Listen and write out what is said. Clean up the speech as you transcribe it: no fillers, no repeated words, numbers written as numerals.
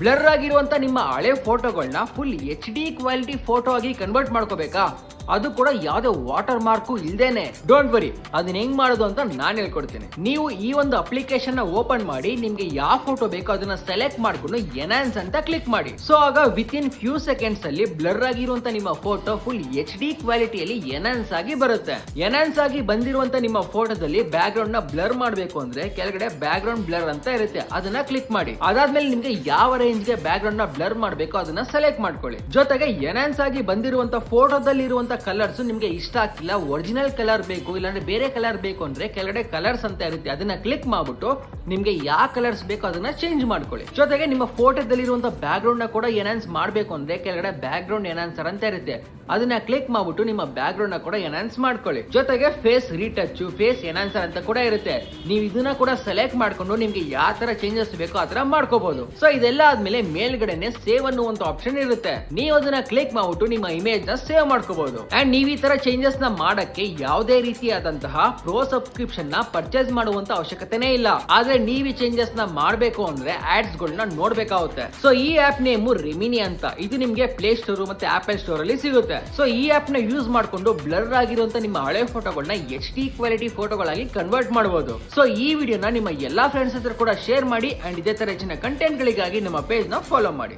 Blur ಆಗಿರುವಂತ ನಿಮ್ಮ ಹಳೆ ಫೋಟೋಗಳನ್ನ ಫುಲ್ HD ಕ್ವಾಲಿಟಿ ಫೋಟೋ ಆಗಿ ಕನ್ವರ್ಟ್ ಮಾಡ್ಕೋಬೇಕಾ? ಅದು ಕೂಡ ಯಾವುದೇ ವಾಟರ್ ಮಾರ್ಕು ಇಲ್ದೇನೆ. ಡೋಂಟ್ ವರಿ, ಅದನ್ನ ಹೆಂಗ್ ಮಾಡೋದು ಅಂತ ನಾನು ಹೇಳ್ಕೊಡ್ತೀನಿ. ನೀವು ಈ ಒಂದು ಅಪ್ಲಿಕೇಶನ್ ನ ಓಪನ್ ಮಾಡಿ ನಿಮ್ಗೆ ಯಾವ ಫೋಟೋ ಬೇಕೋ ಅದನ್ನ ಸೆಲೆಕ್ಟ್ ಮಾಡ್ಕೊಂಡು ಎನ್ಹಾನ್ಸ್ ಅಂತ ಕ್ಲಿಕ್ ಮಾಡಿ. ಸೊ ಆಗ ವಿತ್ ಇನ್ ಫ್ಯೂ ಸೆಕೆಂಡ್ಸ್ ಅಲ್ಲಿ ಬ್ಲರ್ ಆಗಿರುವಂತ ನಿಮ್ಮ ಫೋಟೋ ಫುಲ್ HD ಕ್ವಾಲಿಟಿಯಲ್ಲಿ ಎನ್ಹಾನ್ಸ್ ಆಗಿ ಬರುತ್ತೆ. ಎನ್ಹಾನ್ಸ್ ಆಗಿ ಬಂದಿರುವಂತ ನಿಮ್ಮ ಫೋಟೋದಲ್ಲಿ ಬ್ಯಾಕ್ ಗ್ರೌಂಡ್ ನ ಬ್ಲರ್ ಮಾಡಬೇಕು ಅಂದ್ರೆ ಕೆಳಗಡೆ ಬ್ಯಾಕ್ ಗ್ರೌಂಡ್ ಬ್ಲರ್ ಅಂತ ಇರುತ್ತೆ, ಅದನ್ನ ಕ್ಲಿಕ್ ಮಾಡಿ. ಅದಾದ್ಮೇಲೆ ನಿಮ್ಗೆ ಯಾವ ರೇಂಜ್ ಗೆ ಬ್ಯಾಕ್ ಗ್ರೌಂಡ್ ನ ಬ್ಲರ್ ಮಾಡಬೇಕು ಅದನ್ನ ಸೆಲೆಕ್ಟ್ ಮಾಡ್ಕೊಳ್ಳಿ. ಜೊತೆಗೆ ಎನ್ಹಾನ್ಸ್ ಆಗಿ ಬಂದಿರುವಂತ ಫೋಟೋದಲ್ಲಿ ಇರುವಂತ ಕಲರ್ಸ್ ನಿಮ್ಗೆ ಇಷ್ಟ ಆಗ್ತಿಲ್ಲ, ಒರಿಜಿನಲ್ ಕಲರ್ ಬೇಕು ಇಲ್ಲಾಂದ್ರೆ ಬೇರೆ ಕಲರ್ ಬೇಕು ಅಂದ್ರೆ ಕೆಳಗಡೆ ಕಲರ್ಸ್ ಅಂತ ಇರುತ್ತೆ, ಅದನ್ನ ಕ್ಲಿಕ್ ಮಾಡ್ಬಿಟ್ಟು ನಿಮ್ಗೆ ಯಾವ ಕಲರ್ಸ್ ಬೇಕೋ ಅದನ್ನ ಚೇಂಜ್ ಮಾಡ್ಕೊಳ್ಳಿ. ಜೊತೆಗೆ ನಿಮ್ಮ ಫೋಟೋದಲ್ಲಿ ಇರುವಂತ ಬ್ಯಾಕ್ ಗ್ರೌಂಡ್ ನ ಕೂಡ ಎನ್ಹಾನ್ಸ್ ಮಾಡಬೇಕು ಅಂದ್ರೆ ಕೆಳಗಡೆ ಬ್ಯಾಕ್ ಗ್ರೌಂಡ್ ಎನ್ಹಾನ್ಸರ್ ಅಂತ ಇರುತ್ತೆ, ಅದನ್ನ ಕ್ಲಿಕ್ ಮಾಡ್ಬಿಟ್ಟು ನಿಮ್ಮ ಬ್ಯಾಕ್ ಗ್ರೌಂಡ್ ನ ಕೂಡ ಎನ್ಹಾನ್ಸ್ ಮಾಡ್ಕೊಳ್ಳಿ. ಜೊತೆಗೆ ಫೇಸ್ ರೀಟಚ್, ಫೇಸ್ ಎನ್ಹಾನ್ಸರ್ ಅಂತ ಕೂಡ ಇರುತ್ತೆ, ನೀವು ಇದನ್ನ ಕೂಡ ಸೆಲೆಕ್ಟ್ ಮಾಡ್ಕೊಂಡು ನಿಮ್ಗೆ ಯಾವ ತರ ಚೇಂಜಸ್ ಬೇಕೋ ಆ ತರ ಮಾಡ್ಕೋಬಹುದು. ಸೊ ಇದೆಲ್ಲ ಆದ್ಮೇಲೆ ಮೇಲ್ಗಡೆನೆ ಸೇವ್ ಅನ್ನುವಂತ ಆಪ್ಷನ್ ಇರುತ್ತೆ, ನೀವು ಅದನ್ನ ಕ್ಲಿಕ್ ಮಾಡ್ಬಿಟ್ಟು ನಿಮ್ಮ ಇಮೇಜ್ ನ ಸೇವ್ ಮಾಡ್ಕೋಬಹುದು. ಅಂಡ್ ನೀವು ಈ ತರ ಚೇಂಜಸ್ ನ ಮಾಡಕ್ಕೆ ಯಾವುದೇ ರೀತಿಯಾದಂತಹ ಪ್ರೋ ಸಬ್ಸ್ಕ್ರಿಪ್ಷನ್ ನ ಪರ್ಚೇಸ್ ಮಾಡುವಂತ ಅವಶ್ಯಕತೆನೇ ಇಲ್ಲ. ಆದ್ರೆ ನೀವು ಈ ಚೇಂಜಸ್ ನ ಮಾಡಬೇಕು ಅಂದ್ರೆ ಆಡ್ಸ್ ಗಳನ್ನ ನೋಡ್ಬೇಕಾಗುತ್ತೆ. ಸೊ ಈ ಆಪ್ ನೇಮ್ ರೆಮಿನಿ ಅಂತ, ಇದು ನಿಮ್ಗೆ ಪ್ಲೇ ಸ್ಟೋರ್ ಮತ್ತೆ ಆಪಲ್ ಸ್ಟೋರ್ ಅಲ್ಲಿ ಸಿಗುತ್ತೆ. ಸೊ ಈ ಆಪ್ ನ ಯೂಸ್ ಮಾಡ್ಕೊಂಡು ಬ್ಲರ್ ಆಗಿರುವಂತ ನಿಮ್ಮ ಹಳೆ ಫೋಟೋಗಳನ್ನ HD ಕ್ವಾಲಿಟಿ ಫೋಟೋಗಳಾಗಿ ಕನ್ವರ್ಟ್ ಮಾಡಬಹುದು. ಸೊ ಈ ವಿಡಿಯೋನ ನಿಮ್ಮ ಎಲ್ಲಾ ಫ್ರೆಂಡ್ಸ್ ಹತ್ರ ಕೂಡ ಶೇರ್ ಮಾಡಿ ಅಂಡ್ ಇದೇ ತರ ಹೆಚ್ಚಿನ ಕಂಟೆಂಟ್ ಗಳಿಗಾಗಿ ನಮ್ಮ ಪೇಜ್ ನ ಫಾಲೋ ಮಾಡಿ.